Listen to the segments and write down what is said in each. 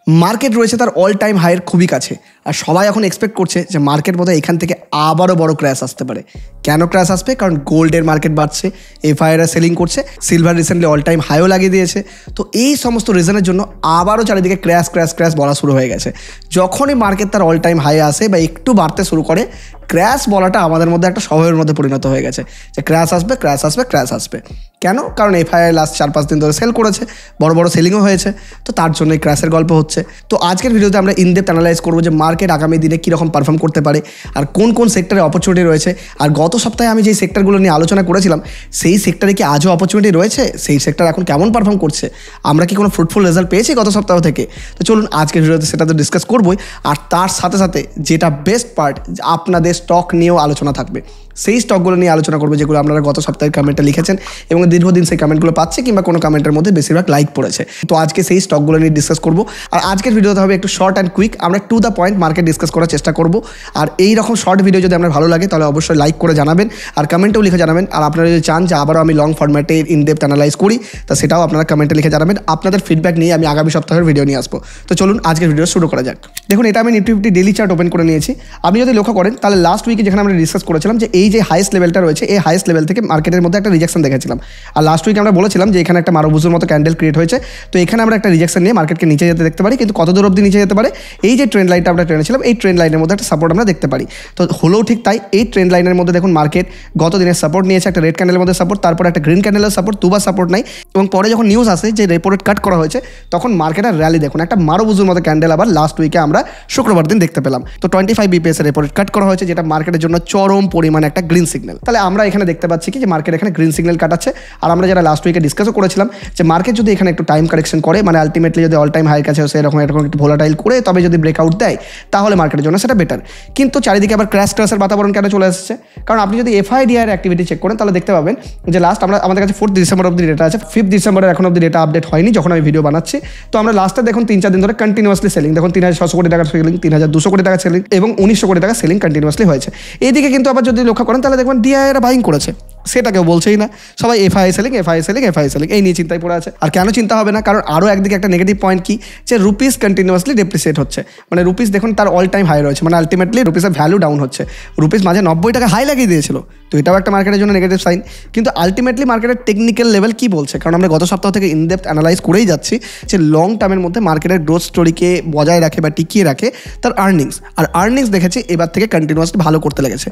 Market রয়েছে তার all time হাইয়ের খুবই কাছে, আর সবাই এখন এক্সপেক্ট করছে যে মার্কেট বোধহয় এখান থেকে আবারও বড় ক্র্যাশ আসতে পারে। কেন ক্র্যাশ আসবে? কারণ গোল্ডের মার্কেট বাড়ছে, এফআইআর সেলিং করছে, সিলভার রিসেন্টলি অল টাইম হাইও লাগিয়ে দিয়েছে। তো এই সমস্ত রিজনের জন্য আবারও চারিদিকে ক্র্যাশ ক্র্যাশ ক্র্যাশ বলা শুরু হয়ে গেছে। যখনই মার্কেট তার অল টাইম হাই আসে বা একটু বাড়তে শুরু করে, ক্র্যাশ বলাটা আমাদের মধ্যে একটা স্বভাবের মধ্যে পরিণত হয়ে গেছে যে ক্র্যাশ আসবে ক্র্যাশ আসবে ক্র্যাশ আসবে। কেন? কারণ এফআইআর লাস্ট 4-5 দিন ধরে সেল করেছে, বড় বড় সেলিংও হয়েছে, তো তার জন্য এই ক্র্যাশের গল্প হচ্ছে। তো আজকের ভিডিওতে আমরা ইনডেপথ অ্যানালাইজ করবো যে মার্কেট আগামী দিনে কীরকম পারফর্ম করতে পারে, আর কোন কোন সেক্টরে অপরচুনিটি রয়েছে। আর গত সপ্তাহে আমি যেই সেক্টরগুলো নিয়ে আলোচনা করেছিলাম সেই সেক্টরে কি আজও অপরচুনিটি রয়েছে, সেই সেক্টর এখন কেমন পারফর্ম করছে, আমরা কি কোনো ফ্রুটফুল রেজাল্ট পেয়েছি গত সপ্তাহ থেকে। তো চলুন আজকের ভিডিওতে সেটা তো ডিসকাস করবোই, আর তার সাথে সাথে যেটা বেস্ট পার্ট, আপনাদের স্টক নিয়েও আলোচনা থাকবে। সেই স্টকগুলো নিয়ে আলোচনা করবো যেগুলো আপনারা গত সপ্তাহের কমেন্টে লিখেছেন এবং দীর্ঘদিন সেই কমেন্টগুলো পাচ্ছে কিংবা কোনো কমেন্টের মধ্যে বেশিরভাগ লাইক পড়েছে। তো আজকে সেই স্টকগুলো নিয়ে ডিসকাস করবো। আর আজকের ভিডিওতে হবে একটু শর্ট অ্যান্ড কুইক, আমরা to the point market discuss করার চেষ্টা করবো। আর এই রকম শর্ট ভিডিও যদি আপনার ভালো লাগে তাহলে অবশ্যই লাইক করে জানাবেন আর কমেন্টেও লিখে জানাবেন। আর আপনারা যদি চান যে আবারও আমি লং ফরম্যাটে ইনডেপথ অ্যানালাইজ করি, তা সেটাও আপনারা কমেন্টে লিখে জানাবেন। আপনাদের ফিডব্যাক নিয়ে আমি আগামী সপ্তাহের ভিডিও নিয়ে আসবো। তো চলুন আজকের ভিডিও শুরু করা যাক। দেখুন, এটা আমি নিফটি 50 ডেইলি চার্ট ওপেন করে নিয়েছি। আপনি যদি লক্ষ্য করেন তাহলে লাস্ট উইকে যেখানে আমরা ডিসকাস করেছিলাম যে এই যে হাইস্ট লেভেলটা রয়েছে, এই হাইস্ট লেভেল থেকে মার্কেটের মধ্যে একটা রিজেকশন দেখেছিলাম। আর লাস্ট উইকে আমরা বলেছিলাম যে এখানে একটা মারুবুজুর মতো ক্যান্ডেল ক্রিয়েট হয়েছে, তো এখানে আমরা একটা রিজেকশন নিয়ে মার্কেটকে নিচে যেতে দেখতে পারি। কিন্তু কত দূর অবধি নিচে যেতে পারে, এই যে ট্রেন্ড লাইনটা আমরা টেনেছিলাম, এই ট্রেন্ড লাইনের মধ্যে একটা সাপোর্ট আমরা দেখতে পারি। তো হলেও ঠিক তাই, এই ট্রেন্ড লাইনের মধ্যে দেখুন মার্কেট গত দিনের সাপোর্ট নিয়েছে, একটা রেড ক্যান্ডেলের মধ্যে সাপোর্ট, তারপর একটা গ্রিন ক্যান্ডেলের সাপোর্ট, দুবার সাপোর্ট নাই। এবং পরে যখন নিউজ আসে যে রেপো রেট কাট করা হয়েছে, তখন মার্কেটের র্যালি দেখুন একটা মারুবুজুর মতো ক্যান্ডেল আবার লাস্ট উইকে আমরা শুক্রবার দিন দেখতে পেলাম। তো 25 BPS এর রেপো রেট কাট করা হয়েছে, যেটা মার্কেটের জন্য চরম পরিমাণে একটা গ্রিন সিগন্যাল। তাহলে আমরা এখানে দেখতে পাচ্ছি কি যে মার্কেট এখানে গ্রিন সিগন্যাল কাটাচ্ছে। আর আমরা যারা লাস্ট উইকে ডিসকাসও করেছিলাম যে মার্কেট যদি এখানে একটু টাইম কারেকশন করে, মানে আলটিমেটলি যদি অল টাইম হাই কাছে এরকম একটু ভোলাটাইল করে তবে যদি ব্রেকআউট দেয়, তাহলে মার্কেটের জন্য সেটা বেটার। কিন্তু চারিদিকে আবার ক্র্যাশের বাতাবরণ কেন চলে আসছে? কারণ আপনি যদি এফআইডিআর অ্যাক্টিভিটি চেক করেন তাহলে দেখতে পাবেন যে লাস্ট আমাদের কাছে 4 ডিসেম্বর অব্দি ডেটা আছে, 5 ডিসেম্বরের এখন অব্দি ডেটা আপডেট হয়নি যখন আমি ভিডিও বানাচ্ছি। তো আমরা লাস্টে দেখুন 3-4 দিন ধরে কন্টিনিউয়াসলি সেলিং, দেখুন 3600 কোটি টাকার সেলিং, 3200 কোটি টাকা সেলিং এবং 1900 কোটি টাকা সেলিং কন্টিনিউয়াসলি হয়েছে। এইদিকে কিন্তু আবার যদি লক্ষ্য করেন তাহলে দেখবেন ডিআইআর বাইং করেছে, সেটা কেউ বলছেই না। সবাই এফআই সেলিং এই নিয়ে চিন্তায় পড়ে আছে। আর কেন চিন্তা হবে না? কারণ আরও একদিকে একটা নেগেটিভ পয়েন্ট কি, যে রুপিস কন্টিনিউয়াসলি ডেপ্রিসিয়েট হচ্ছে, মানে রুপিস দেখুন তার অল টাইম হাই রয়েছে, মানে আলটিমেটলি রুপিসের ভ্যালু ডাউন হচ্ছে। রুপিস মাঝে 90 টাকা হাই লাগিয়ে দিয়েছিল, তো এটাও একটা মার্কেটের জন্য নেগেটিভ সাইন। কিন্তু আলটিমেটলি মার্কেটের টেকনিক্যাল লেভেল কি বলছে? কারণ আমরা গত সপ্তাহ থেকে ইনডেপথ অ্যানালাইজ করেই যাচ্ছি যে লং টার্মের মধ্যে মার্কেটের গ্রোথ স্টোরিকে বজায় রাখে বা টিকিয়ে রাখে তার আর্নিংস। আর আর্নিংস দেখেছি এবার থেকে কন্টিনিউয়াসলি ভালো করতে লেগেছে।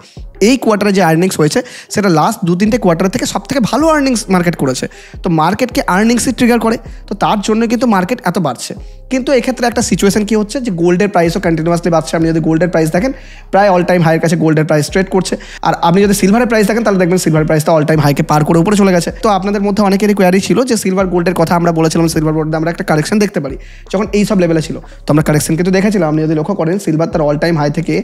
এই কোয়ার্টারে যে আর্নিংস হয়েছে সেটা লাস্ট 2-3টে কোয়ার্টার থেকে সব থেকে ভালো আর্নিংস মার্কেট করেছে। তো মার্কেটকে আর্নিংসই ট্রিগার করে, তো তার জন্য কিন্তু মার্কেট এত বাড়ছে। কিন্তু এক্ষেত্রে একটা সিচুয়েশন কি হচ্ছে যে গোল্ডের প্রাইসও কন্টিনিউয়াসলি বাড়ছে। আপনি যদি গোল্ডের প্রাইস দেখেন প্রায় অল টাইম হাইয়ের কাছে গোল্ডের প্রাইস ট্রেড করছে। আর আপনি যদি সিলভারের প্রাইস দেখেন তাহলে দেখবেন সিলভার প্রাইসটা অল টাইম হাইকে পার করে উপরে চলে গেছে। তো আপনাদের মধ্যে অনেকেরই কোয়ারি ছিল যে সিলভার গোল্ডের কথা আমরা বলেছিলাম, সিলভার গোল্ডে আমরা একটা কারেকশন দেখতে পারি যখন এই সব লেভেলে ছিল। তো আমরা কারেকশন কিন্তু দেখেছিলাম। আপনি যদি লক্ষ্য করেন সিলভার তার অল টাইম হাই থেকে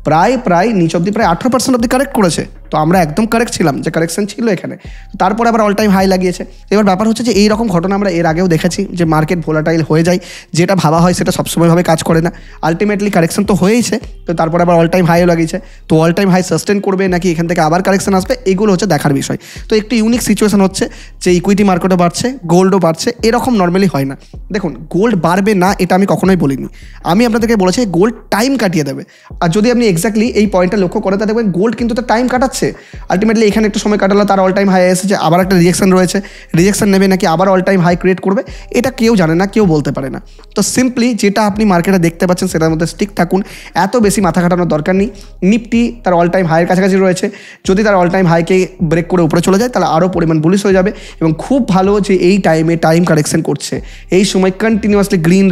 প্রায় নিচ অব্দি প্রায় 18% অব্দি কারেক্ট করেছে। তো আমরা একদম কারেক্ট ছিলাম যে কারেকশন ছিল এখানে। তারপরে আবার অল টাইম হাই লাগিয়েছে। এবার ব্যাপার হচ্ছে যে এই রকম ঘটনা আমরা এর আগেও দেখেছি যে মার্কেট ভোলাটাইল হয়ে যায়, যেটা ভাবা হয় সেটা সবসময়ভাবে কাজ করে না। আলটিমেটলি কারেকশন তো হয়েইছে, তো তারপরে আবার অল টাইম হাইও লাগিয়েছে। তো অল টাইম হাই সাস্টেন করবে নাকি এখান থেকে আবার কারেকশন আসবে, এগুলো হচ্ছে দেখার বিষয়। তো একটু ইউনিক সিচুয়েশন হচ্ছে যে ইকুইটি মার্কেটও বাড়ছে, গোল্ডও বাড়ছে, এরকম নর্মালি হয় না। দেখুন, গোল্ড বাড়বে না এটা আমি কখনোই বলিনি। আমি আপনাদেরকে বলেছি গোল্ড টাইম কাটিয়ে দেবে। আর যদি আপনি এক্স্যাক্টলি এই পয়েন্টটা লক্ষ্য করেন তা দেখবেন গোল্ড কিন্তু তার টাইম কাটাচ্ছে। আলটিমেটলি এখানে একটু সময় কাটালো, তার অল টাইম হাই এসেছে, আবার একটা রিজেকশন রয়েছে, রিজেকশন নেবে নাকি আবার অল টাইম হাই ক্রিয়েট করবে, এটা কেউ জানে না, কেউ বলতে পারে না। তো সিম্পলি যেটা আপনি মার্কেটে দেখতে পাচ্ছেন সেটার মধ্যে স্টিক থাকুন, এত বেশি মাথা খাটানোর দরকার নেই। নিফটি তার অল টাইম হাইয়ের কাছাকাছি রয়েছে, যদি তার অল টাইম হাইকে ব্রেক করে উপরে চলে যায় তাহলে আরও পরিমাণ বুলিশ হয়ে যাবে। এবং খুব ভালো যে এই টাইমে টাইম কারেকশন করছে, এই সময় কন্টিনিউয়াসলি গ্রিন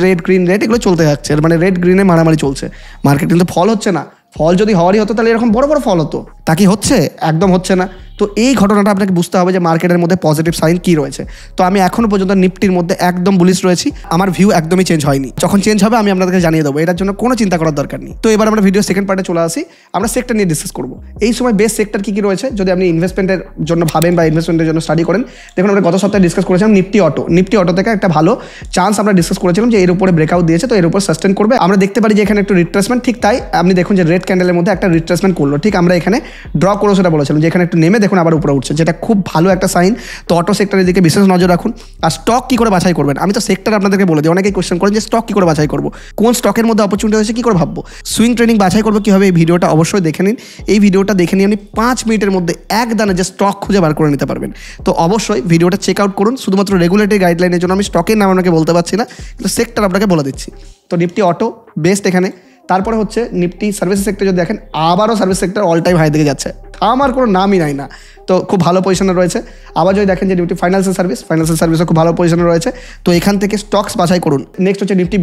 রেড এগুলো চলতে থাকছে, মানে রেড গ্রিনে মারামারি চলছে। মার্কেট কিন্তু ফল হচ্ছে না। ফল যদি হওয়ারই হতো তাহলে এরকম বড় বড় ফল হতো, তা কি হচ্ছে? একদম হচ্ছে না। তো এই ঘটনাটা আপনাকে বুঝতে হবে যে মার্কেটের মধ্যে পজিটিভ সাইন কী রয়েছে। তো আমি এখনও পর্যন্ত নিফটির মধ্যে একদম বুলিশ রয়েছি, আমার ভিউ একদমই চেঞ্জ হয়নি। যখন চেঞ্জ হবে আমি আপনাদেরকে জানিয়ে দেবো, এটার জন্য কোনো চিন্তা করার দরকার নেই। তো এবার আমরা ভিডিও সেকেন্ড পার্টে চলে আসি, আমরা সেক্টর নিয়ে ডিসকাস করবো। এই সময় বেস্ট সেক্টর কী রয়েছে যদি আপনি ইনভেস্টমেন্টের জন্য ভাবেন বা ইনভেস্টমেন্টের জন্য স্টাডি করেন। দেখুন, আমরা গত সপ্তাহে ডিসকাস করেছিলাম নিফটি অটো থেকে একটা ভালো চান্স আমরা ডিসকাস করেছিলাম যে এর উপরে ব্রেকআউট দিয়েছে, তো এর উপর সাস্টেন করবে। আমরা দেখতে পারি যে এখানে একটু রিট্রেসমেন্ট, ঠিক তাই আপনি দেখুন যে রেড ক্যান্ডেলের মধ্যে একটা রিট্রেসমেন্ট করলো, ঠিক আমরা এখানে ড্র করে সেটা বলেছিলাম যে এখানে একটু নেমে দেখুন আবার উপরে উঠছে, যেটা খুব ভালো একটা সাইন। তো অটো সেক্টরের দিকে বিশেষ নজর রাখুন। আর স্টক কী করে বাছাই করবেন, আমি তো সেক্টর আপনাদেরকে বলে দিই, অনেকেই কোয়েশ্চেন করেন যে স্টক কী করে বাছাই করবো, কোন স্টকের মধ্যে অপরচুনিটি হয়েছে কী করে ভাববো। সুইং ট্রেডিং বাছাই করবো কীভাবে, এই ভিডিওটা অবশ্যই দেখে নিন। এই ভিডিওটা দেখে নিয়ে আপনি 5 মিনিটের মধ্যে এক দানে যে স্টক খুঁজে বার করে নিতে পারবেন। তো অবশ্যই ভিডিওটা চেক আউট করুন। শুধুমাত্র রেগুলেটরি গাইডলাইনের জন্য আমি স্টকের নাম আপনাকে বলতে পারছি না, কিন্তু সেক্টর আপনাকে বলে দিচ্ছি। তো নিফটি অটো বেস্ট এখানে। তারপরে হচ্ছে নিফটি সার্ভিস সেক্টর যদি দেখেন, আবারও service sector all time high দিকে যাচ্ছে, আমার কোনো নামই নাই না। তো খুব ভালো পজিশনে রয়েছে। আবার যদি দেখেন যে নিফটি ফাইন্যান্সিয়াল সার্ভিসও খুব ভালো পজিশনে রয়েছে। তো এখান থেকে স্টকস বাছাই করুন। নেক্সট হচ্ছে নিফটি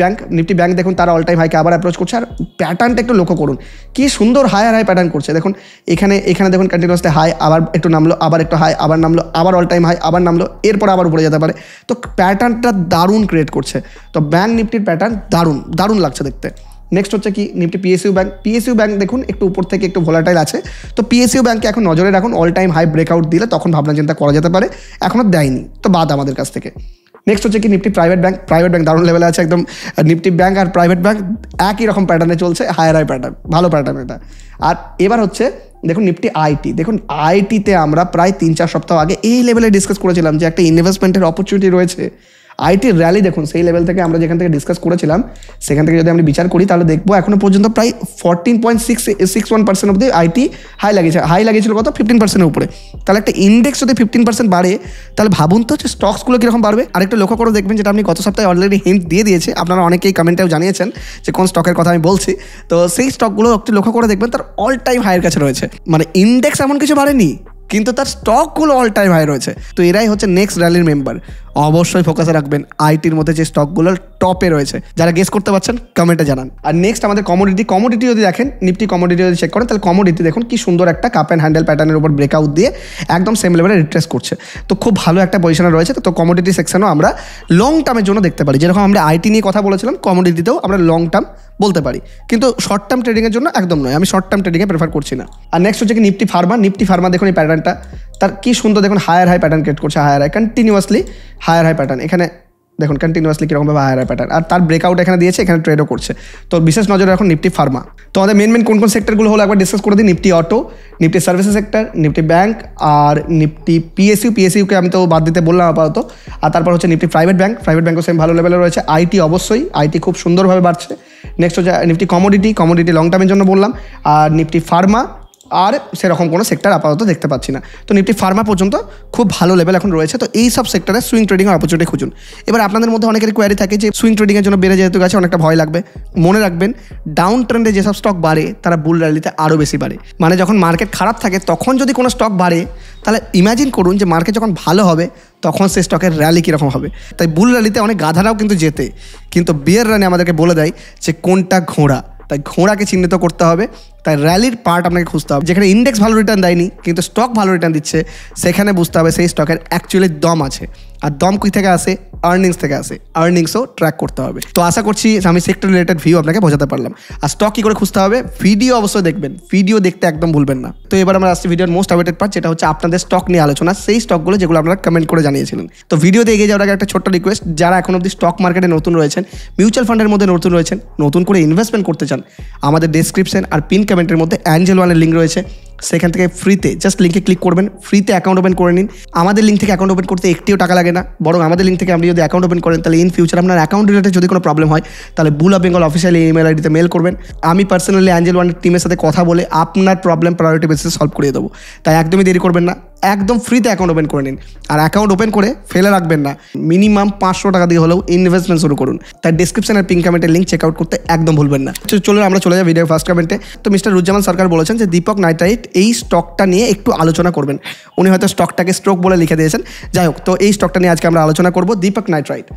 ব্যাংক দেখুন তারা অল টাইম হাইকে আবার অ্যাপ্রোচ করছে। আর প্যাটার্নটা একটু লক্ষ্য করুন, কি সুন্দর হায়ার হাই প্যাটার্ন করছে। দেখুন এখানে দেখুন কন্টিনিউয়াসলি হাই, আবার একটু নামলো, আবার একটু হাই, আবার নামলো, আবার অল টাইম হাই, আবার নামলো, এরপর আবার উপরে যেতে পারে। তো প্যাটার্নটা দারুণ ক্রিয়েট করছে। তো ব্যাংক নিফটির প্যাটার্ন দারুণ লাগছে দেখতে। নেক্সট হচ্ছে কি নিফটি পিএসইউ ব্যাংক দেখুন একটু উপর থেকে একটু ভোলাটাইল আছে। তো পিএসইউ ব্যাংকে এখন নজরে রাখুন, অল টাইম হাই ব্রেকআউট দিলে তখন ভাবনা চিন্তা করা যেতে পারে, এখনও দেয়নি, তো বাদ আমাদের কাছ থেকে। নেক্সট হচ্ছে কি নিফটি প্রাইভেট ব্যাংক দারুণ লেভেলে আছে একদম। নিফটি ব্যাংক আর প্রাইভেট ব্যাংক একই রকম প্যাটার্নে চলছে, হায়ার হাই প্যাটার্ন, ভালো প্যাটার্ন এটা। আর এবার হচ্ছে দেখুন নিফটি দেখুন আইটিতে আমরা প্রায় 3-4 সপ্তাহ আগে এই লেভেলে ডিসকাস করেছিলাম যে একটা ইনভেস্টমেন্টের অপরচুনিটি রয়েছে। আইটির র্যালি দেখুন, সেই লেভেল থেকে আমরা যেখান থেকে ডিসকাস করেছিলাম সেখান থেকে যদি আমরা বিচার করি তাহলে দেখবো এখনো পর্যন্ত প্রায় 14.61% অব্দি আইটি হাই লাগিয়েছিল কত 15%-এর উপরে। তাহলে একটা ইন্ডেক্স যদি 15% বাড়ে তাহলে ভাবুন তো যে স্টকসগুলো কীরকম বাড়বে। আরেকটা লক্ষ্য করে দেখবেন, যেটা আপনি গত সপ্তাহে অলরেডি হিন্ট দিয়ে দিয়েছে, আপনারা অনেকেই কমেন্টেও জানিয়েছেন যে কোন স্টকের কথা আমি বলছি। তো সেই স্টকগুলো একটু লক্ষ্য করে দেখবেন তার অল টাইম হাইয়ের কাছে রয়েছে। মানে ইন্ডেক্স এমন কিছু বাড়েনি, কিন্তু তার স্টকগুলো অল টাইম হাই রয়েছে। তো এরাই হচ্ছে নেক্সট র্যালির মেম্বার। অবশ্যই ফোকাসে রাখবেন আইটির মধ্যে যে স্টকগুলো টপে রয়েছে। যারা গেস করতে পারছেন কমেন্টে জানান। আর নেক্সট আমাদের কমোডিটি যদি দেখেন, নিফটি কমোডিটি যদি চেক করেন তাহলে কমোডিটি দেখুন কি সুন্দর একটা কাপ অ্যান্ড হ্যান্ডেল প্যাটার্নের উপর ব্রেকআউট দিয়ে একদম সেম লেভেলে রিট্রেস করছে। তো খুব ভালো একটা পজিশনে রয়েছে। তো কমোডিটি সেকশনও আমরা লং টার্মের জন্য দেখতে পারি, যেরকম আমরা আইটি নিয়ে কথা বলেছিলাম, কমোডিটিতেও আমরা লং টার্ম বলতে পারি, কিন্তু শর্ট টার্ম ট্রেডিংয়ের জন্য একদম নয়। আমি শর্ট টার্ম ট্রেডিংয়ে প্রেফার করছি না। আর নেক্সট হচ্ছে কি নিফটি ফার্মা দেখুন এই প্যাটার্নটা তার কি সুন্দর, দেখুন হায়ার হাই প্যাটার্ন ক্রিয়েট করছে, কন্টিনিউয়াসলি হায়ার হাই প্যাটার্ন। এখানে দেখুন কন্টিনিউয়াসলি কীরকমভাবে হায়ার হাই প্যাটার্ন, আর তার ব্রেকআউট এখানে দিয়েছে, এখানে ট্রেডও করছে। তো বিশেষ নজরে এখন নিফটি ফার্মা। তো আমাদের মেন কোন সেক্টরগুলো হলো একবার ডিসকাস করে দিই। Nifty Auto, Nifty Services sector, Nifty bank, আর নিফটি পিএসইউকে আমি তো বাদ দিতে বললাম আপাতত। আর তারপর হচ্ছে নিফটি প্রাইভেট ব্যাংকও সেম ভালো লেভেলে রয়েছে। আইটি খুব সুন্দরভাবে বাড়ছে। নেক্সট হচ্ছে নিফটি কমোডিটি লং টার্মের জন্য বললাম। আর নিফটি ফার্মা আর সেরকম কোনো সেক্টর আপাতত দেখতে পাচ্ছি না। তো নিফটি ফার্মা পর্যন্ত খুব ভালো লেভেল এখন রয়েছে। তো এই সব সেক্টরে সুইং ট্রেডিংয়ের অপরচুনিটি খুঁজুন। এবার আপনাদের মধ্যে অনেকের কোয়ারি থাকে যে সুইং ট্রেডিংয়ের জন্য বেড়ে যেহেতু গেছে অনেকটা ভয় লাগবে। মনে রাখবেন ডাউন ট্রেন্ডে যেসব স্টক বাড়ে তারা বুল র্যালিতে আরও বেশি বাড়ে। মানে যখন মার্কেট খারাপ থাকে তখন যদি কোনো স্টক বাড়ে তাহলে ইম্যাজিন করুন যে মার্কেট যখন ভালো হবে তখন সেই স্টকের র্যালি কীরকম হবে। তাই বুল র্যালিতে অনেক গাধারাও কিন্তু জেতে, কিন্তু বিয়ার রানে আমাদেরকে বলে দেয় যে কোনটা ঘোড়া। তাই ঘোড়াকে চিহ্নিত করতে হবে। তাই র্যালির পার্ট আপনাকে খুঁজতে হবে। যেখানে ইন্ডেক্স ভালো রিটার্ন দেয়নি কিন্তু স্টক ভালো রিটার্ন দিচ্ছে, সেখানে বুঝতে হবে সেই স্টকের অ্যাকচুয়ালি দম আছে। আর দম কী থেকে আসে? আর্নিংস থেকে আসে। আর্নিংসও ট্র্যাক করতে হবে। তো আশা করছি আমি সেক্টর রিলেটেড ভিউ আপনাকে বোঝাতে পারলাম। আর স্টক কী করে খুঁজতে হবে, ভিডিও অবশ্যই দেখবেন, ভিডিও দেখতে একদম ভুলবেন না। তো এবার আমরা আসছি ভিডিওর মোস্ট অ্যাওয়েটেড পার্ট, যেটা হচ্ছে আপনাদের স্টক নিয়ে আলোচনা, সেই স্টকগুলো যেগুলো আপনারা কমেন্ট করে জানিয়েছিলেন। তো ভিডিওতে এগিয়ে যাওয়ার আগে একটা ছোট্ট রিকোয়েস্ট, যারা এখন অবধি স্টক মার্কেটে নতুন রয়েছেন, মিউচুয়াল ফান্ডের মধ্যে নতুন করে ইনভেস্টমেন্ট করতে চান, আমাদের ডেসক্রিপশন আর পিন কমেন্টের মধ্যে অ্যাঞ্জেল ওয়ানের লিঙ্ক রয়েছে। সেখান থেকে ফ্রিতে জাস্ট লিঙ্কে ক্লিক করবেন, ফ্রিতে অ্যাকাউন্ট ওপেন করে নিন। আমাদের লিঙ্ক থেকে অ্যাকাউন্ট ওপেন করতে একটিও টাকা লাগে না, বরং আমাদের লিঙ্ক থেকে আপনি যদি অ্যাকাউন্ট ওপেন করেন তাহলে ইন ফিউচার আপনার অ্যাকাউন্ট রিলেটেড যদি কোনো প্রবলেম হয় তাহলে বুল অফ বেঙ্গল অফিসিয়াল ইমেল আইডিতে মেল করবেন। আমি পার্সোনালি অ্যাঞ্জেল ওয়ানের টিমের সাথে কথা বলে আপনার প্রবলেম প্রায়োরিটি বেসিসে সলভ করে দেবো। তাই একদমই দেরি করবেন না, একদম ফ্রিতে অ্যাকাউন্ট ওপেন করে নিন। আর অ্যাকাউন্ট ওপেন করে ফেলে রাখবেন না, মিনিমাম 500 টাকা দিয়ে হলেও ইনভেস্টমেন্ট শুরু করুন। তাই ডিসক্রিপশন আর পিন কমেন্টের লিঙ্ক চেক আউট করতে একদম ভুলবেন না। চলুন আমরা চলে যাই ভিডিও ফার্স্ট কমেন্টে। তো মিস্টার রুজ্জামান সরকার বলেছেন যে দীপক নাইট্রাইট এই স্টকটা নিয়ে একটু আলোচনা করবেন। উনি হয়তো স্টকটাকে স্ট্রোক বলে লিখে দিয়েছেন, যাই হোক। তো এই স্টকটা নিয়ে আজকে আমরা আলোচনা করব, দীপক নাইট্রাইট।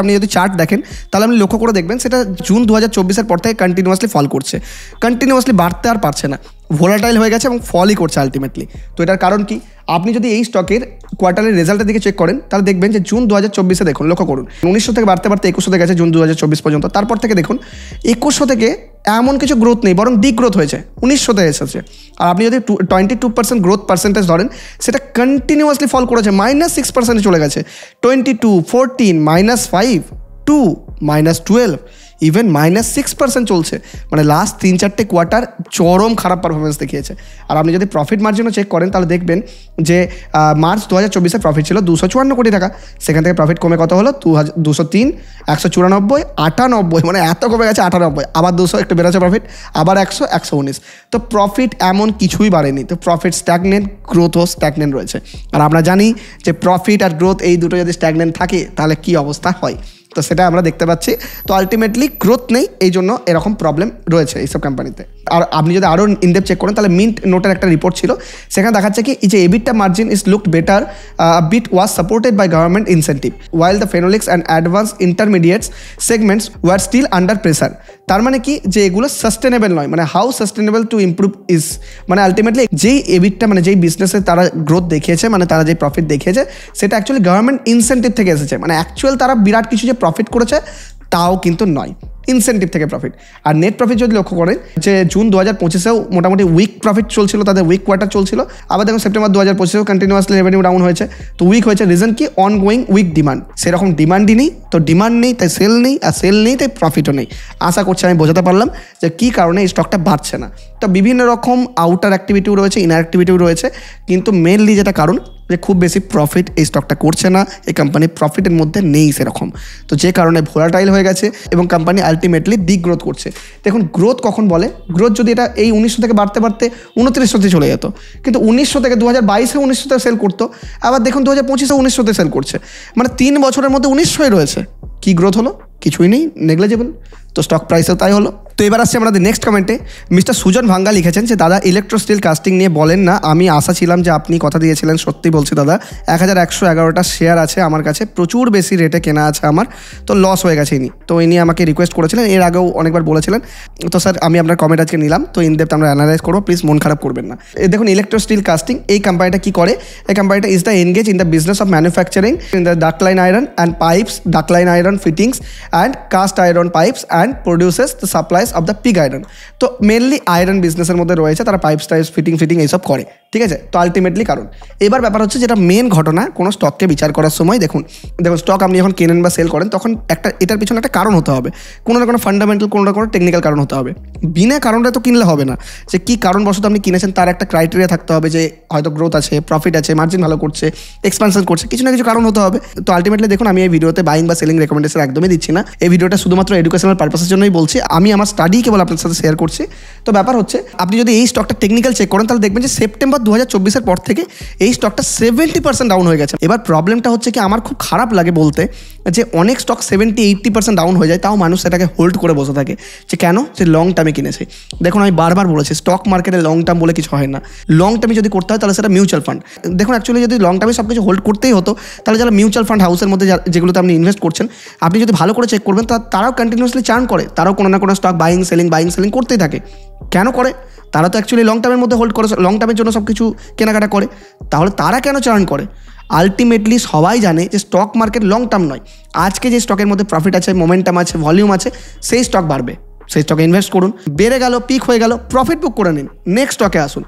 আপনি যদি চার্ট দেখেন তাহলে আপনি লক্ষ্য করে দেখবেন সেটা জুন 2024-এর পর থেকে কন্টিনিউয়াসলি ফল করছে, কন্টিনিউয়াসলি বাড়তে আর পারছে না, ভোলাটাইল হয়ে গেছে এবং ফলই করছে আলটিমেটলি। তো এটার কারণ কি? আপনি যদি এই স্টকের কোয়ার্টারের রেজাল্টের দিকে চেক করেন তাহলে দেখবেন যে জুন 2024-এ দেখুন, লক্ষ্য করুন 1900 থেকে বাড়তে 2100 গেছে জুন 2024 পর্যন্ত। তারপর থেকে দেখুন 2100 থেকে এমন কিছু গ্রোথ নেই, বরং ডিক গ্রোথ হয়েছে, 1900-তে এসেছে। আর আপনি যদি 22% গ্রোথ পার্সেন্টেজ ধরেন, সেটা কন্টিনিউয়াসলি ফল করেছে, -6% চলে গেছে, 22, 14, -5, 2, -12, ইভেন -6% চলছে, মানে লাস্ট 3-4টে কোয়ার্টার চরম খারাপ পারফরমেন্স দেখিয়েছে। আর আপনি যদি প্রফিট মার্জিনও চেক করেন তাহলে দেখবেন যে মার্চ 2024-এর প্রফিট ছিল 254 কোটি টাকা, সেখান থেকে প্রফিট কমে কত হলো 203, 194, 98, মানে এত কমে গেছে 98, আবার 200 একটু বেড়েছে প্রফিট, আবার 100, 119। তো প্রফিট এমন কিছুই বাড়েনি, তো প্রফিট স্ট্যাগনেন্ট, গ্রোথও স্ট্যাগনেন্ট রয়েছে। আর আমরা জানি যে প্রফিট আর গ্রোথ এই দুটো যদি স্ট্যাগনেন্ট থাকে তাহলে কী অবস্থা হয়, তো সেটা আমরা দেখতে পাচ্ছি। তো আলটিমেটলি গ্রোথ নেই, এই জন্য এরকম প্রবলেম রয়েছে এইসব কোম্পানিতে। আর আপনি যদি আরও ইনডেপথ চেক করেন তাহলে মিন্ট নোটের একটা রিপোর্ট ছিল, সেখানে দেখাচ্ছে কি এই যে EBITDA margin is looked better but was supported by government incentive while the phenolics and advance intermediates segments were still under pressure. তার মানে কি যে এগুলো সাস্টেনেবল নয়, মানে how sustainable to improve is, মানে আলটিমেটলি যেই এবিটটা মানে যেই বিজনেসে তারা গ্রোথ দেখিয়েছে, মানে তারা যে প্রফিট দেখিয়েছে সেটা অ্যাকচুয়ালি গভর্নমেন্ট ইনসেন্টিভ থেকে এসেছে, মানে অ্যাকচুয়াল তারা বিরাট কিছু যে প্রফিট করেছে তাও কিন্তু নয়, ইনসেন্টিভ থেকে প্রফিট। আর নেট প্রফিট যদি লক্ষ্য করেন যে জুন 2025-এও মোটামুটি উইক প্রফিট চলছিল, তাদের উইক কোয়ার্টার চলছিল, আবার দেখুন সেপ্টেম্বর 2025-এও কন্টিনিউয়াসলি রেভিনিউ ডাউন হয়েছে। তো উইক হয়েছে, রিজন কি অনগোয়িং উইক ডিমান্ড, সেরকম ডিমান্ডই নেই, তো ডিমান্ড নেই তাই সেল নেই, আর সেল নেই তাই প্রফিটও নেই। আশা করছি আমি বোঝাতে পারলাম যে কী কারণে এই স্টকটা বাড়ছে না। তো বিভিন্ন রকম আউটার অ্যাক্টিভিটিও রয়েছে, ইনার অ্যাক্টিভিটিও রয়েছে, কিন্তু মেনলি যেটা কারণ যে খুব বেশি প্রফিট এই স্টকটা করছে না, এই কোম্পানি প্রফিটের মধ্যে নেই সেরকম, তো যে কারণে ভোলাটাইল হয়ে গেছে এবং কোম্পানি আলটিমেটলি ডিগ্রোথ করছে। দেখুন গ্রোথ কখন বলে, গ্রোথ যদি এটা এই 1900 থেকে বাড়তে বাড়তে 2900-তে চলে যেত, কিন্তু 1900 থেকে 2022-এ 1900-তে সেল করতো, আবার দেখুন 2025-এ 1900-তে সেল করছে, মানে 3 বছরের মধ্যে 1900-ই রয়েছে। কি গ্রোথ হলো? কিছুই নেই, নেগলেজেবল। তো স্টক প্রাইসেও তাই হলো। তো এবার আসছে আমাদের নেক্সট কমেন্টে। মিস্টার সুজন ভাঙ্গা লিখেছেন যে দাদা ইলেকট্রো স্টিল কাস্টিং নিয়ে বলেন না, আমি আশা ছিলাম যে আপনি কথা দিয়েছিলেন, সত্যি বলছি দাদা 1111টা শেয়ার আছে আমার কাছে, প্রচুর বেশি রেটে কেনা আছে আমার, তো লস হয়ে গেছে ইনি। তো ইনি আমাকে রিকোয়েস্ট করেছিলেন, এর আগেও অনেকবার বলেছিলেন। তো স্যার আমি আপনার কমেন্ট আজকে নিলাম, তো ইনডেপথ আমরা অ্যানালাইজ করবো, প্লিজ মন খারাপ করবেন না। দেখুন ইলেকট্রো স্টিল কাস্টিং এই কোম্পানিটা কী করে, এই কোম্পানিটা is the engage in the business of manufacturing in the ductile iron and pipes, ductile iron fittings and cast iron pipes and produces the supplies of the pig iron. তো mainly iron বিজনেসের মধ্যে রয়েছে, তারা pipes types fitting এইসব করে, ঠিক আছে। তো আলটিমেটলি কারণ এবার ব্যাপার হচ্ছে যেটা মেন ঘটনা কোনো স্টককে বিচার করার সময়, দেখুন স্টক আপনি যখন কেনেন বা সেল করেন তখন এটার পিছনে একটা কারণ হতে হবে, কোনো না কোনো ফান্ডামেন্টাল, কোনো না কোনো টেকনিক্যাল কারণ হতে হবে। বিনা কারণটা তো কিনলে হবে না, যে কী কারণবশত আপনি কিনেছেন তার একটা ক্রাইটেরিয়া থাকতে হবে, যে হয়তো গ্রোথ আছে, প্রফিট আছে, মার্জিন ভালো করছে, এক্সপানশন করছে, কিছু না কিছু কারণ হতে হবে। তো আলটিমেটলি দেখুন আমি এই ভিডিওতে বাইং বা সেলিং রেকমেন্ডেশন একদমই দিচ্ছি না, এই ভিডিওটা শুধুমাত্র এডুকেশনাল পারপাসের জন্যই বলছি, আমি আমার স্টাডি কেবল আপনার সাথে শেয়ার করছি। তো ব্যাপার হচ্ছে আপনি যদি এই স্টকটা টেকনিক্যাল চেক করেন তাহলে দেখবেন যে সেপ্টেম্বর 2024-এর পর থেকে এই স্টকটা 70% ডাউন হয়ে গেছে। এবার প্রবলেমটা হচ্ছে কি আমার খুব খারাপ লাগে বলতে, যে অনেক স্টক 70-80% ডাউন হয়ে যায়, তাও মানুষ সেটাকে হোল্ড করে বসে থাকে, যে কেন, যে লং টার্মে কিনেছে। দেখুন আমি বারবার বলেছি স্টক মার্কেটে লং টার্ম বলে কিছু হয় না, লং টার্মে যদি করতে হয় তাহলে সেটা মিউচুয়াল ফান্ড। দেখুন অ্যাকচুয়ালি যদি লং টার্মে সব কিছু হোল্ড করতেই হতো তাহলে যারা মিউচুয়াল ফান্ড হাউসের মধ্যে যেগুলোতে আপনি ইনভেস্ট করছেন, আপনি যদি ভালো করে চেক করবেন তারাও কন্টিনিউয়াসলি চার্ন করে, তারাও কোনো না কোনো স্টক বাইং সেলিং করতেই থাকে। কেন করে? তারা তো অ্যাকচুয়ালি লং টার্মের মধ্যে হোল্ড করে, লং টার্মের জন্য সব কিছু কেনাকাটা করে, তাহলে তারা কেন চার্ন করে? আলটিমেটলি সবাই জানে যে স্টক মার্কেট লং টার্ম নয়, আজকে যে স্টকের মধ্যে প্রফিট আছে, মোমেন্টাম আছে, ভলিউম আছে, সেই স্টক বাড়বে, সেই স্টকে ইনভেস্ট করুন, বেড়ে গেল, পিক হয়ে গেল, প্রফিট বুক করে নিন, নেক্সট স্টকে আসুন।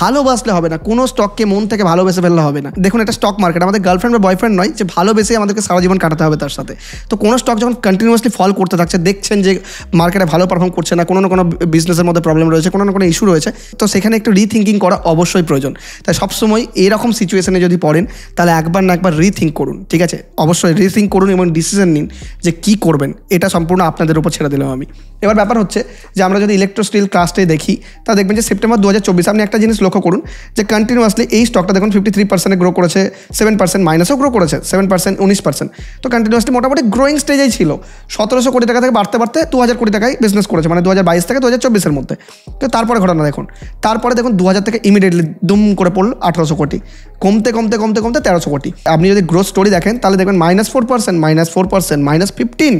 ভালোবাসলে হবে না, কোনো স্টককে মন থেকে ভালোবেসে ফেললে হবে না। দেখুন এটা স্টক মার্কেট, আমাদের গার্লফ্রেন্ড বা বয়ফ্রেন্ড নয় যে ভালোবেসে আমাদেরকে সারা জীবন কাটাতে হবে তার সাথে। তো কোনো স্টক যখন কন্টিনিউয়াসলি ফল করতে থাকছে, দেখছেন যে মার্কেটে ভালো পারফর্ম করছে না, কোনো না কোনো বিজনেসের মধ্যে প্রবলেম রয়েছে, কোনো না কোনো ইস্যু রয়েছে, তো সেখানে একটু রিথিঙ্কিং করা অবশ্যই প্রয়োজন। তাই সবসময় এরকম সিচুয়েশনে যদি পড়েন তাহলে একবার না একবার রিথিঙ্ক করুন, ঠিক আছে, অবশ্যই রিথিঙ্ক করুন এবং ডিসিশন নিন যে কী করবেন, এটা সম্পূর্ণ আপনাদের উপর ছেড়ে দিলাম আমি। এবার ব্যাপার হচ্ছে যে আমরা যদি ইলেকট্রো স্টিল কাস্টে দেখি তা দেখবেন যে সেপ্টেম্বর 2024 আপনি একটা জিনিস লক্ষ্য করুন যে কন্টিনিউয়াসলি এই স্টকটা দেখুন 53% গ্রো করেছে, 7% মাইনাসও গ্রো করেছে, 7%, 19%, তো কন্টিনিউয়াসলি মোটামুটি গ্রোয়িং স্টেজেই ছিল। 1700 কোটি টাকা থেকে বাড়তে 2000 কোটি টাকায় বিজনেস করেছে, মানে 2022 থেকে 2024-এর মধ্যে। তো তারপরে ঘটনা দেখুন, তারপরে দেখুন 2000 থেকে ইমিডিয়েটলি দুম করে পড়ল 1800 কোটি, কমতে 1300 কোটি। আপনি যদি গ্রোথ স্টোরি দেখেন তাহলে দেখবেন -4%, -4%, -15,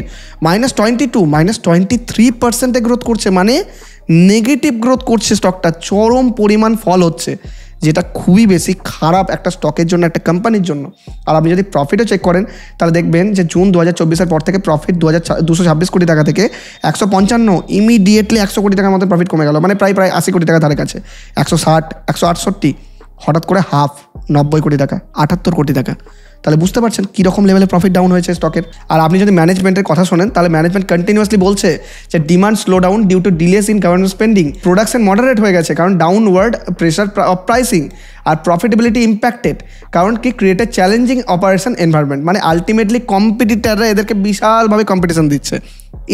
-22, -23% গ্রোথ করছে, মানে নেগেটিভ গ্রোথ করছে স্টকটা, চরম পরিমাণ ফল হচ্ছে, যেটা খুবই বেশি খারাপ একটা স্টকের জন্য, একটা কোম্পানির জন্য। আর আপনি যদি প্রফিটও চেক করেন তাহলে দেখবেন যে জুন 2024-এর পর থেকে প্রফিট 226 কোটি টাকা থেকে 155, ইমিডিয়েটলি 100 কোটি টাকার মধ্যে প্রফিট কমে গেল, মানে প্রায় 80 কোটি টাকা ধারে কাছে, 160, 168, হঠাৎ করে হাফ 90 কোটি টাকা, 78 কোটি টাকা। তাহলে বুঝতে পারছেন কীরকম লেভেলে প্রফিট ডাউন হয়েছে স্টকের। আর আপনি যদি ম্যানেজমেন্টের কথা শোনেন তাহলে ম্যানেজমেন্ট কন্টিনিউয়াসলি বলছে যে demand slow down due to delays in government spending, production moderate হয়ে গেছে কারণ ডাউনওয়ার্ড প্রেশার অফ প্রাইসিং, আর প্রফিটেবিলিটি ইম্প্যাক্টেড কারণ কি create a challenging operation environment, মানে আলটিমেটলি কম্পিটিটাররা এদেরকে বিশালভাবে কম্পিটিশন দিচ্ছে,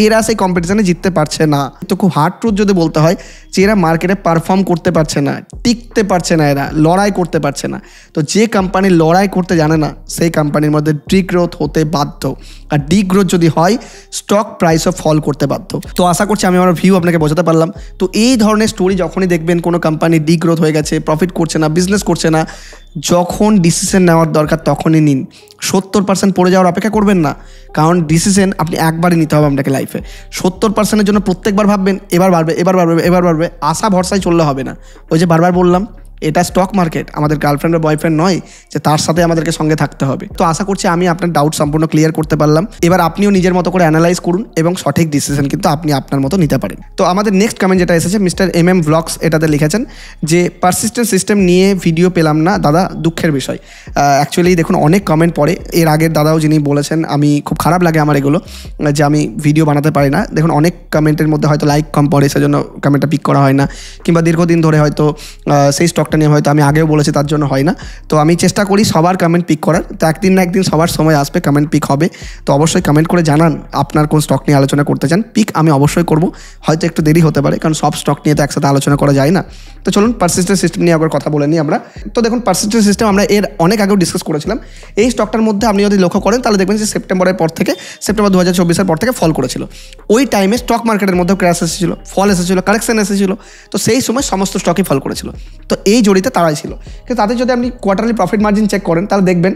এরা সেই কম্পিটিশনে জিততে পারছে না। তো খুব হার্ড ট্রুথ যদি বলতে হয় যে এরা মার্কেটে পারফর্ম করতে পারছে না, টিকতে পারছে না, এরা লড়াই করতে পারছে না। তো যে কোম্পানি লড়াই করতে জানে না সেই কোম্পানির মধ্যে ডিগ্রোথ হতে বাধ্য, আর ডিগ্রোথ যদি হয় স্টক প্রাইসও ফল করতে বাধ্য। তো আশা করছি আমি আমার ভিউ আপনাকে বোঝাতে পারলাম। তো এই ধরনের স্টোরি যখনই দেখবেন কোনো কোম্পানি ডিগ্রোথ হয়ে গেছে, প্রফিট করছে না, বিজনেস করছে না, যখন ডিসিশন নেওয়ার দরকার তখনই নিন। 70% পড়ে যাওয়ার অপেক্ষা করবেন না, কারণ ডিসিশন আপনি একবারই নিতে হবে আপনাকে লাইফে। 70%-এর জন্য প্রত্যেকবার ভাববেন এবার বাড়বে, এবার বাড়বে, এবার বাড়বে, আশা ভরসায় চললে হবে না। ওই যে বারবার বললাম এটা স্টক মার্কেট, আমাদের গার্লফ্রেন্ড বা বয়ফ্রেন্ড নয় যে তার সাথে আমাদেরকে সঙ্গে থাকতে হবে। তো আশা করছি আমি আপনার ডাউট সম্পূর্ণ ক্লিয়ার করতে পারলাম। এবার আপনিও নিজের মতো করে অ্যানালাইজ করুন এবং সঠিক ডিসিশন কিন্তু আপনি আপনার মতো নিতে পারেন। তো আমাদের নেক্সট কমেন্ট যেটা এসেছে মিস্টার MM ব্লগস, এটাতে লিখেছেন যে পারসিস্টেন্ট সিস্টেম নিয়ে ভিডিও পেলাম না দাদা, দুঃখের বিষয়। অ্যাকচুয়ালি দেখুন অনেক কমেন্ট পড়ে, এর আগের দাদাও যিনি বলেছেন, আমি খুব খারাপ লাগে আমার এগুলো যে আমি ভিডিও বানাতে পারি না। দেখুন অনেক কমেন্টের মধ্যে হয়তো লাইক কম পড়ে, সেজন্য কমেন্টটা পিক করা হয় না, কিংবা দীর্ঘদিন ধরে হয়তো সেই স্টকটা নিয়ে হয়তো আমি আগেও বলেছি তার জন্য হয় না। তো আমি চেষ্টা করি সবার কমেন্ট পিক করার, তো একদিন না একদিন সবার সময় আসবে, কমেন্ট পিক হবে। তো অবশ্যই কমেন্ট করে জানান আপনার কোন স্টক নিয়ে আলোচনা করতে চান, পিক আমি অবশ্যই করব, হয়তো একটু দেরি হতে পারে কারণ সব স্টক নিয়ে তো একসাথে আলোচনা করা যায় না। তো চলুন পারসিস্টেন্ট সিস্টেম নিয়ে আবার কথা বলে নিই আমরা। তো দেখুন পারসিস্টেন্ট সিস্টেম আমরা এর অনেক আগেও ডিসকাস করেছিলাম। এই স্টকটার মধ্যে আপনি যদি লক্ষ্য করেন তাহলে দেখবেন যে সেপ্টেম্বরের পর থেকে, সেপ্টেম্বর 2024-এর পর থেকে ফল করেছিল। ওই টাইমে স্টক মার্কেটের মধ্যেও ক্র্যাশ এসেছিল, ফল এসেছিল, কারেকশন এসেছিল। তো সেই সময় সমস্ত স্টকই ফল করেছিল। তো এই জড়িতে তারাই ছিল। কিন্তু তাদের যদি আপনি কোয়ার্টারলি প্রফিট মার্জিন চেক করেন তাহলে দেখবেন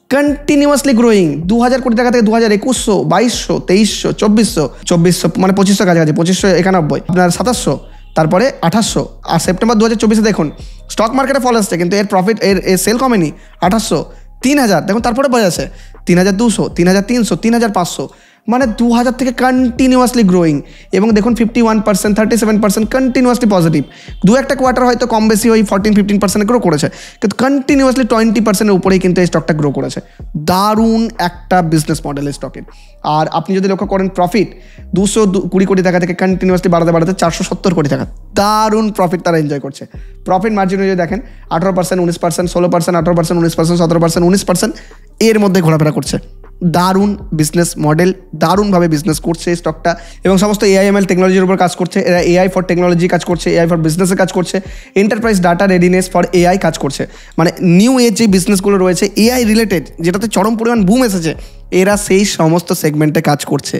কন্টিনিউয়াসলি গ্রোয়িং। 2000 কোটি টাকা থেকে 2100, 2200, 2300, 2400 মানে 2500 কাছাকাছি, 2591, আপনার 2700, তারপরে 2800। আর সেপ্টেম্বর 2024-এ দেখুন স্টক মার্কেটে ফল আসছে কিন্তু এর প্রফিট এর সেল কমেনি। 2800, 3000, দেখুন তারপরে বয়ে আছে 3200, 3300, 3500, মানে 2000 থেকে কন্টিনিউয়াসলি গ্রোয়িং। এবং দেখুন 51%, 37% কন্টিনিউয়াসলি পজিটিভ। দু একটা কোয়ার্টার হয়তো কম বেশি ওই 14-15% গ্রো করেছে, কিন্তু কন্টিনিউয়াসলি 20%-এর উপরেই কিন্তু এই স্টকটা গ্রো করেছে। দারুণ একটা বিজনেস মডেল এই স্টকের। আর আপনি যদি লক্ষ্য করেন প্রফিট 220 কোটি টাকা থেকে কন্টিনিউয়াসলি বাড়াতে বাড়াতে 470 কোটি টাকা, দারুণ প্রফিট তারা এনজয় করছে। প্রফিট মার্জিন যদি দেখেন 18%, 19%, 16%, 18%, 19%, 17%, 19% এর মধ্যে ঘোরাফেরা করছে। দারুণ বিজনেস মডেল, দারুণভাবে বিজনেস করছে এই স্টকটা। এবং সমস্ত AI/ML টেকনোলজির উপর কাজ করছে এরা, AI ফর টেকনোলজি কাজ করছে, AI ফর বিজনেসে কাজ করছে, enterprise data readiness for AI কাজ করছে। মানে নিউ এজ যে বিজনেসগুলো রয়েছে AI রিলেটেড, যেটাতে চরম পরিমাণ বুম এসেছে, এরা সেই সমস্ত সেগমেন্টে কাজ করছে,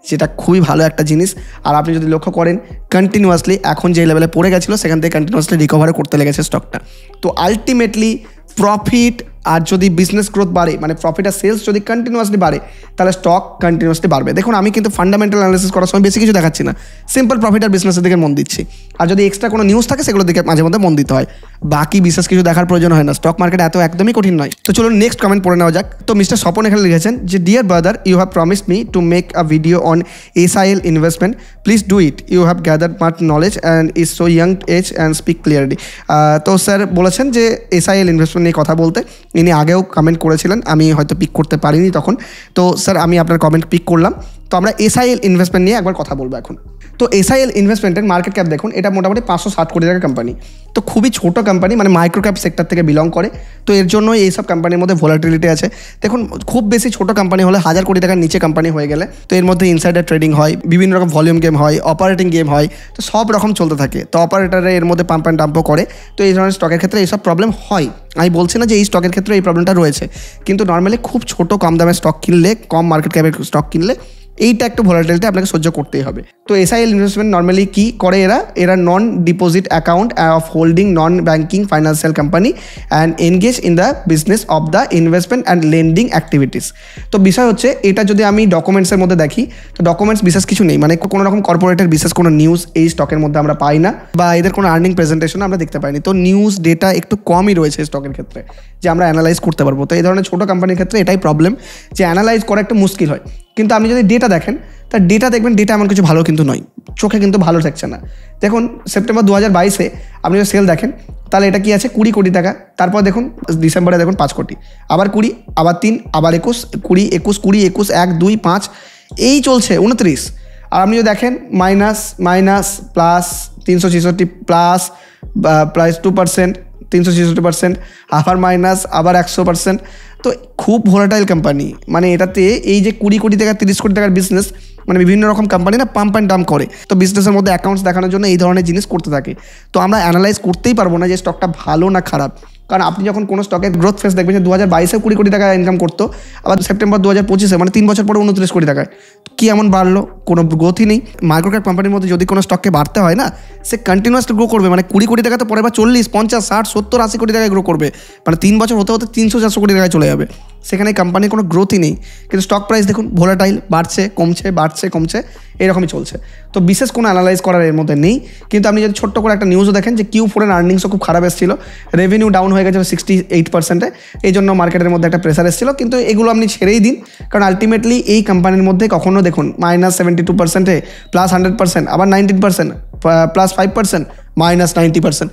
যেটা খুবই ভালো একটা জিনিস। আর আপনি যদি লক্ষ্য করেন কন্টিনিউয়াসলি এখন যে লেভেলে পড়ে গেছিলো সেখান থেকে কন্টিনিউয়াসলি রিকভার করতে লেগেছে স্টকটা। তো আলটিমেটলি প্রফিট আর যদি বিজনেস গ্রোথ বাড়ে, মানে প্রফিট আর সেলস যদি কন্টিনিউয়াসলি বাড়ে, তাহলে স্টক কন্টিনিউয়াসলি বাড়বে। দেখুন আমি কিন্তু ফান্ডামেন্টাল অ্যানালিসিস করার সময় বেশি কিছু দেখাচ্ছি না, সিম্পল প্রফিট আর বিজনেসের দিকে মন দিচ্ছি। আর যদি এক্সট্রা কোনো নিউজ থাকে সেগুলোর দিকে মাঝে মধ্যে মন দিতে হয়, বাকি বিশেষ কিছু দেখার প্রয়োজন হয় না। স্টক মার্কেট এত একদমই কঠিন নয়। তো চলুন নেক্সট কমেন্ট পড়ে নেওয়া যাক। তো মিস্টার স্বপন এখানে লিখেছেন যে dear brother, you have promised me to make a video on SIL investment, please do it, you have gathered much knowledge and is so young age and speak clearly. তো sir বলেছেন যে SIL investment নিয়ে কথা বলতে, ইনি আগেও comment করেছিলেন, আমি হয়তো পিক করতে পারিনি তখন। তো স্যার আমি আপনার কমেন্ট পিক করলাম। তো আমরা SIL ইনভেস্টমেন্ট নিয়ে একবার কথা বলবো এখন। তো SIL ইনভেস্টমেন্টের মার্কেট ক্যাপ দেখুন, এটা মোটামুটি 560 কোটি টাকা কোম্পানি। তো খুবই ছোটো কোম্পানি, মানে মাইক্রো ক্যাপ সেক্টর থেকে বিলং করে। তো এর জন্য এইসব কোম্পানির মধ্যে ভোলাটিলিটি আছে। দেখুন খুব বেশি ছোটো কোম্পানি হলে 1000 কোটি টাকার নিচে কোম্পানি হয়ে গেলে তো এর মধ্যে ইনসাইডার ট্রেডিং হয়, বিভিন্ন রকম ভলিউম গেম হয়, অপারেটিং গেম হয়, তো সব রকম চলতে থাকে। তো অপারেটারে এর মধ্যে পাম্প অ্যান্ড ডাম্পও করে। তো এই ধরনের স্টকের ক্ষেত্রে এইসব প্রবলেম হয়। আমি বলছি না যে এই স্টকের ক্ষেত্রে এই প্রবলেমটা রয়েছে, কিন্তু নর্মালি খুব ছোটো কম দামের স্টক কিনলে, কম মার্কেট ক্যাপের স্টক কিনলে এইটা একটু ভোলাটিলিটি আপনাকে সহ্য করতেই হবে। তো SIL ইনভেস্টমেন্ট নর্মালি কী করে, এরা non deposit account of holding non banking financial company and engage in the business of the investment and lending activities. তো বিষয় হচ্ছে এটা যদি আমি ডকুমেন্টসের মধ্যে দেখি, তো ডকুমেন্টস বিশেষ কিছু নেই, মানে কোনো রকম কর্পোরেটের বিশেষ কোনো নিউজ এই স্টকের মধ্যে আমরা পাই না, বা এদের কোনো আর্নিং প্রেজেন্টেশন আমরা দেখতে পাইনি। তো নিউজ ডেটা একটু কমই রয়েছে স্টকের ক্ষেত্রে যে আমরা অ্যানালাইজ করতে পারবো। তো এই ধরনের ছোটো কোম্পানির ক্ষেত্রে এটাই প্রবলেম যে অ্যানালাইজ করা একটু মুশকিল হয়। কিন্তু আপনি যদি ডেটা দেখেন, তার ডেটা দেখবেন ডেটা এমন কিছু ভালো কিন্তু নয়, চোখে কিন্তু ভালো থাকছে না। দেখুন সেপ্টেম্বর 2022-এ আপনি যদি সেল দেখেন, তাহলে এটা কি আছে 20 কোটি টাকা। তারপর দেখুন ডিসেম্বরে দেখুন 5 কোটি, আবার 20, আবার 3, আবার 21, 20, 21, 20, 21, 1, 2, 5, এই চলছে 29। আর আপনি যদি দেখেন minus minus plus 366 plus plus 2%, 366%, আবার মাইনাস, আবার 100%। তো খুব ভোলাটাইল কোম্পানি। মানে এটাতে এই যে 20 কোটি টাকা 30 কোটি টাকার বিজনেস, মানে বিভিন্ন রকম কোম্পানি না পাম্প অ্যান্ড ডাম্প করে, তো বিজনেসের মধ্যে অ্যাকাউন্টস দেখানোর জন্য এই ধরনের জিনিস করতে থাকে। তো আমরা অ্যানালাইজ করতেই পারবো না যে স্টকটা ভালো না খারাপ, কারণ আপনি যখন কোনো স্টকের গ্রোথ ফেস দেখবেন যে 2022-এ 20 কোটি টাকা ইনকাম করতো, আবার সেপ্টেম্বর 2025-এ মানে 3 বছর পরে 29 কোটি টাকায়, কি এমন বাড়লো? কোনো গ্রোথই নেই। মাইক্রো ক্যাপ কোম্পানির মধ্যে যদি কোনো স্টককে বাড়তে হয় না, সে কন্টিনিউয়াসলি গ্রো করবে। মানে 20 কোটি টাকা তো পরে বা 40, 50, 60, 70, 80 কোটি টাকায় গ্রো করবে। মানে 3 বছর হতে হতে 300-400 কোটি টাকায় চলে যাবে। সেখানে কোম্পানির কোনো গ্রোথই নেই, কিন্তু স্টক প্রাইস দেখুন ভোলাটাইল, বাড়ছে কমছে, বাড়ছে কমছে, এরকমই চলছে। তো বিশেষ কোনো অ্যানালাইজ করার এর মধ্যে নেই। কিন্তু আপনি যদি ছোট্ট করে একটা নিউজও দেখেন যে Q4-এর আর্নিংসও খুব খারাপ এসেছিল, রেভিনিউ ডাউন হয়ে গেছে 68%-এ, এই জন্য মার্কেটের মধ্যে একটা প্রেসার এসেছিল। কিন্তু এগুলো আপনি ছেড়েই দিন, কারণ আলটিমেটলি এই কোম্পানির মধ্যে কখনো দেখুন -72%-এ প্লাস 100%, আবার 19%, প্লাস 5%, -90%।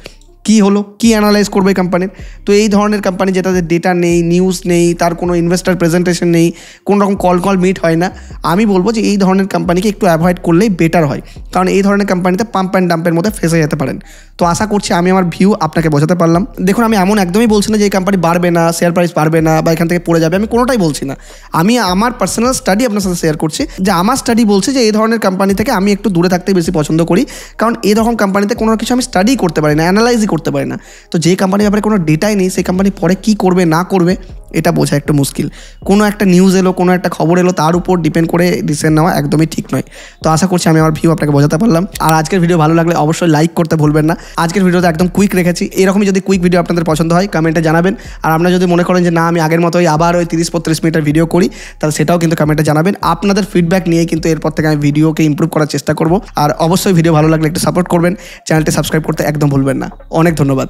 কী হলো? কী অ্যানালাইজ করবে এই কোম্পানির? তো এই ধরনের কোম্পানি যেটাতে ডেটা নেই, নিউজ নেই, তার কোনো ইনভেস্টার প্রেজেন্টেশন নেই, কোনো রকম কল মিট হয় না, আমি বলবো যে এই ধরনের কোম্পানিকে একটু অ্যাভয়েড করলেই বেটার হয়। কারণ এই ধরনের কোম্পানিতে পাম্প অ্যান্ড ডাম্পের মধ্যে ফেসে যেতে পারেন। তো আশা করছি আমি আমার ভিউ আপনাকে বোঝাতে পারলাম। দেখুন আমি এমন একদমই বলছি না যে এই কোম্পানি বাড়বে না, শেয়ার প্রাইস বাড়বে না বা এখান থেকে পড়ে যাবে, আমি কোনোটাই বলছি না। আমি আমার পার্সোনাল স্টাডি আপনার সাথে শেয়ার করছি, যে আমার স্টাডি বলছে যে এই ধরনের কোম্পানি থেকে আমি একটু দূরে থাকতে বেশি পছন্দ করি, কারণ এই রকম কোম্পানিতে কোনো কিছু আমি স্টাডি করতে পারি না, অ্যানালাইজই করতে পারি না। তো যে কোম্পানির ব্যাপারে কোনো ডেটাই নেই, সেই কোম্পানি পরে কী করবে না করবে এটা বোঝা একটু মুশকিল। কোনো একটা নিউজ এলো, কোনো একটা খবর এলো, তার উপর ডিপেন্ড করে ডিসিশন নেওয়া একদমই ঠিক নয়। তো আশা করছি আমি আমার ভিউ আপনাকে বোঝাতে পারলাম। আর আজকের ভিডিও ভালো লাগলে অবশ্যই লাইক করতে ভুলবেন না। আজকের ভিডিওতে একদম কুইক রেখেছি, এরকমই যদি কুইক ভিডিও আপনাদের পছন্দ হয় কমেন্টে জানাবেন। আর আপনারা যদি মনে করেন যে না আমি আগের মতোই আবার ওই 30-35 মিনিটের ভিডিও করি, তাহলে সেটাও কিন্তু কমেন্টে জানাবেন। আপনাদের ফিডব্যাক নিয়ে কিন্তু এরপর থেকে আমি ভিডিওকে ইমপ্রুভ করার চেষ্টা করব। আর অবশ্যই ভিডিও ভালো লাগলে একটু সাপোর্ট করবেন, চ্যানেলটি সাবস্ক্রাইব করতে একদম ভুলবেন না। অনেক ধন্যবাদ।